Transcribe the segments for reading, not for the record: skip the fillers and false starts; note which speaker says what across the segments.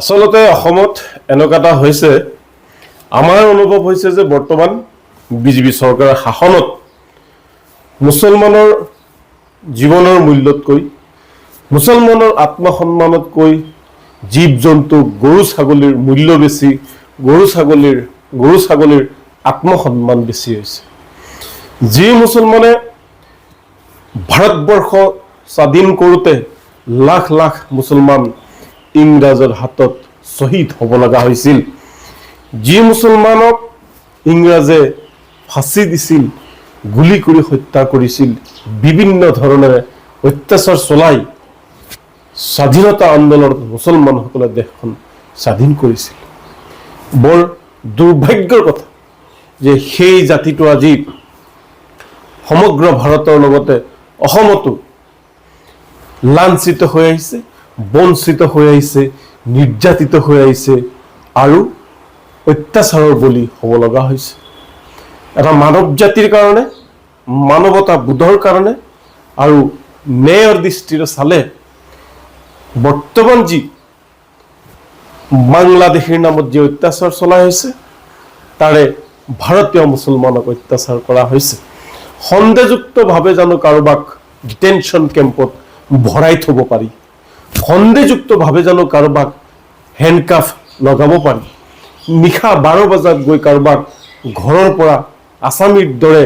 Speaker 1: আসলতে অসমত এনেকুৱা এটা হৈছে আমাৰ অনুভৱ হৈছে যে বৰ্তমান বিজেপি চৰকাৰৰ শাসনত মুছলমানৰ জীৱনৰ মূল্যতকৈ মুছলমানৰ আত্মসন্মানতকৈ জীৱ জন্তু গৰু ছাগলীৰ মূল্য বেছি গৰু ছাগলীৰ আত্মসন্মান বেছি হৈছে যি মুছলমানে ভাৰতবৰ্ষ স্বাধীন কৰোঁতে লাখ লাখ মুছলমান ইংৰাজৰ হাতত শ্বহীদ হ'ব লগা হৈছিল যি মুছলমানক ইংৰাজে ফাঁচি দিছিল গুলি কৰি হত্যা কৰিছিল বিভিন্ন ধৰণেৰে অত্যাচাৰ চলাই স্বাধীনতা আন্দোলনত মুছলমানসকলে দেশখন স্বাধীন কৰিছিল বৰ দুৰ্ভাগ্যৰ কথা যে সেই জাতিটো আজি সমগ্ৰ ভাৰতৰ লগতে অসমতো লাঞ্ছিত হৈ আহিছে বঞ্চিত হৈ আহিছে নিৰ্যাতিত হৈ আহিছে আৰু অত্যাচাৰৰ বলি হ'ব লগা হৈছে এটা মানৱ জাতিৰ কাৰণে মানৱতা বোধৰ কাৰণে আৰু ন্যায়ৰ দৃষ্টিৰে চালে বৰ্তমান যি বাংলাদেশৰ নামত যি অত্যাচাৰ চলাই হৈছে তাৰে ভাৰতীয় মুছলমানক অত্যাচাৰ কৰা হৈছে সন্দেহযুক্তভাৱে জানো কাৰোবাক ডিটেনশ্যন কেম্পত ভৰাই থ'ব পাৰি সন্দেহযুক্তভাৱে জানো কাৰোবাক হেণ্ডকাফ লগাব পাৰি নিশা 12 বজাত গৈ কাৰোবাক ঘৰৰ পৰা আসামীৰ দৰে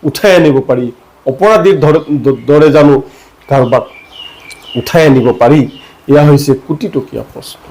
Speaker 1: উঠাই আনিব পাৰি অপৰাধীৰ দৰে জানো কাৰোবাক উঠাই আনিব পাৰি এয়া হৈছে কোটি টকীয়া প্ৰশ্ন